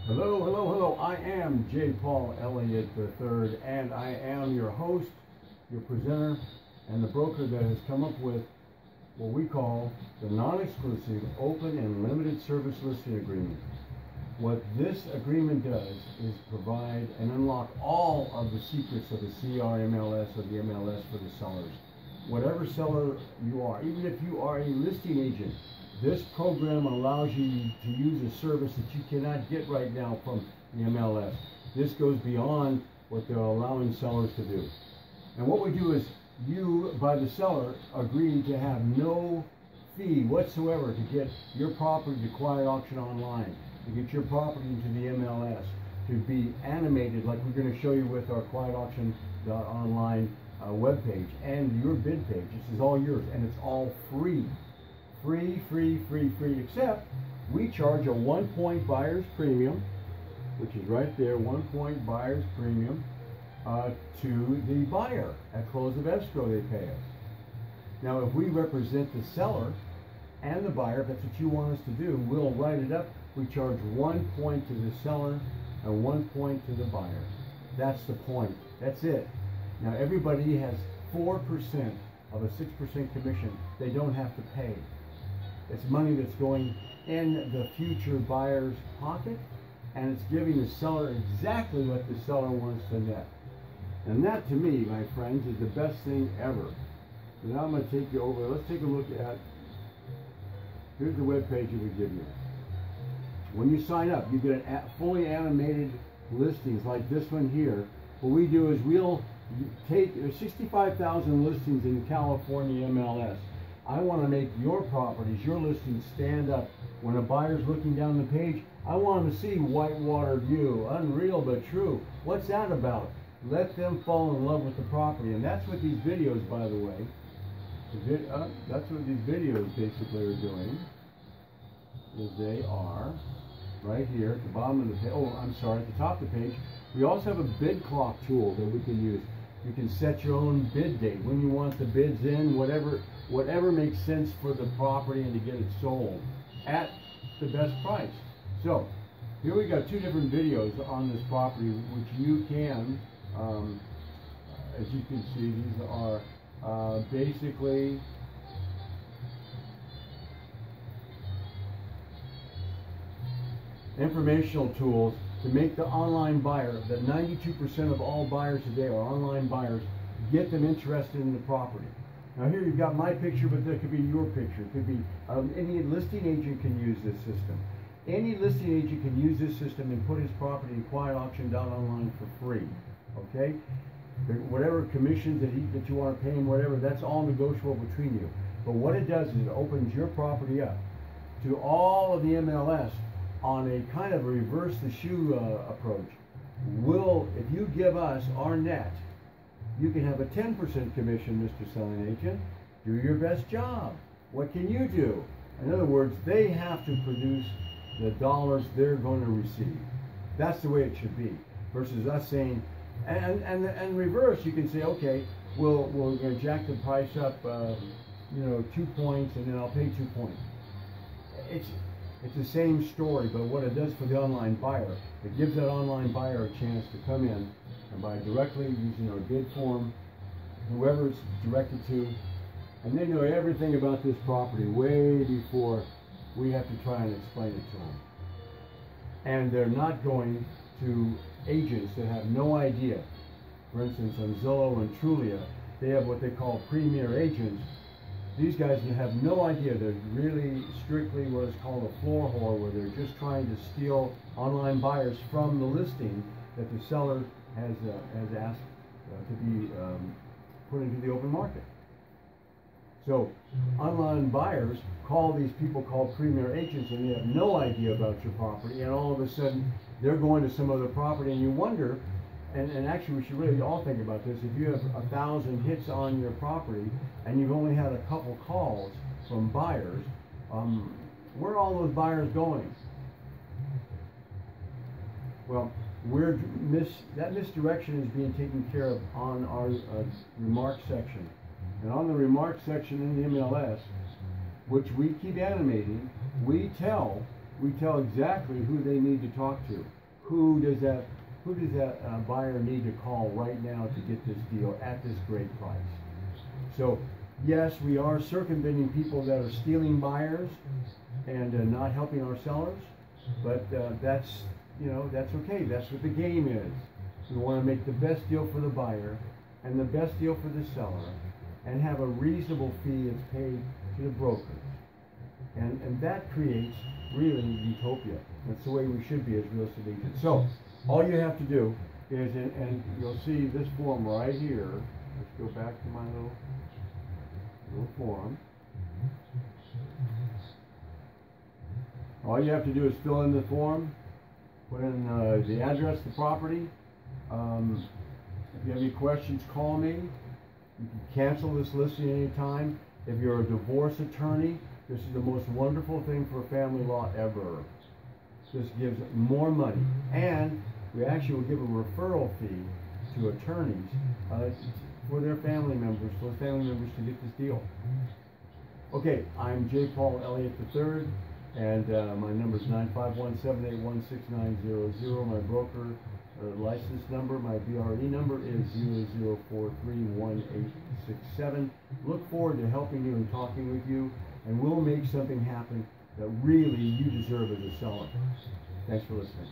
Hello, hello, hello. I am J.Paul Elliott III, and I am your host, your presenter, and the broker that has come up with what we call the non-exclusive, open, and limited service listing agreement. What this agreement does is provide and unlock all of the secrets of the CRMLS or the MLS for the sellers. Whatever seller you are, even if you are a listing agent, this program allows you to use a service that you cannot get right now from the MLS. This goes beyond what they're allowing sellers to do. And what we do is you, by the seller, agree to have no fee whatsoever to get your property to QuietAuction.Online, to get your property into the MLS, to be animated like we're going to show you with our QuietAuction.Online webpage and your bid page. This is all yours, and it's all free. Free, except we charge a 1-point buyer's premium, which is right there, 1-point buyer's premium to the buyer. At close of escrow they pay us. Now if we represent the seller and the buyer, if that's what you want us to do, we'll write it up. We charge 1 point to the seller and 1 point to the buyer. That's the point. That's it. Now everybody has 4% of a 6% commission they don't have to pay. It's money that's going in the future buyer's pocket, and it's giving the seller exactly what the seller wants to net. And that, to me, my friends, is the best thing ever. So now I'm going to take you over. Let's take a look at, here's the web page that we give you. When you sign up, you get fully animated listings like this one here. What we do is we'll take 65,000 listings in California MLS. I want to make your properties, your listings, stand up. When a buyer's looking down the page, I want them to see whitewater view, unreal but true. What's that about? Let them fall in love with the property. And that's what these videos, by the way, that's what these videos basically are doing, is they are right here at the bottom of the page. Oh, I'm sorry, at the top of the page. We also have a bid clock tool that we can use. You can set your own bid date, when you want the bids in, whatever makes sense for the property and to get it sold at the best price. So here we got 2 different videos on this property, which you can, as you can see, these are basically informational tools to make the online buyer, that 92% of all buyers today are online buyers, get them interested in the property. Now here you've got my picture, but there could be your picture. It could be any listing agent can use this system. Any listing agent can use this system and put his property in QuietAuction.Online for free. Okay? Whatever commissions that you want to pay him, whatever, that's all negotiable between you. But what it does is it opens your property up to all of the MLS on a kind of reverse the shoe approach. If you give us our net, you can have a 10% commission, Mr. Selling Agent. Do your best job. What can you do? In other words, they have to produce the dollars they're going to receive. That's the way it should be. Versus us saying, and reverse, you can say, okay, we're going to jack the price up, 2 points, and then I'll pay 2 points. It's the same story, but what it does for the online buyer, it gives that online buyer a chance to come in and buy directly using our bid form, whoever it's directed to, and they know everything about this property way before we have to try and explain it to them. And they're not going to agents that have no idea. For instance, on Zillow and Trulia, they have what they call premier agents. These guys have no idea. They're really strictly what is called a floor whore, where they're just trying to steal online buyers from the listing that the seller has asked to be put into the open market. So online buyers call these people called premier agents, and they have no idea about your property, and all of a sudden they're going to some other property, and you wonder, and actually we should really all think about this, if you have 1,000 hits on your property and you've only had a couple calls from buyers, where are all those buyers going? Well, that misdirection is being taken care of on our remarks section. And on the remarks section in the MLS, which we keep animating, we tell we tell exactly who they need to talk to. Who does that buyer need to call right now to get this deal at this great price? So yes, we are circumventing people that are stealing buyers and not helping our sellers, but that's okay. That's what the game is. We want to make the best deal for the buyer and the best deal for the seller, and have a reasonable fee that's paid to the broker. And that creates really utopia. That's the way we should be as real estate agents. So all you have to do is, and you'll see this form right here. Let's go back to my little form. All you have to do is fill in the form, put in the address, the property. If you have any questions, call me. You can cancel this listing anytime. If you're a divorce attorney, this is the most wonderful thing for family law ever. This gives more money, and we actually will give a referral fee to attorneys for their family members, those family members, to get this deal. Okay, I'm J.Paul Elliott III, and my number is 951-781-6900. My broker license number, my BRE number is 00431867. Look forward to helping you and talking with you, and we'll make something happen that really you deserve as a seller. Thanks for listening.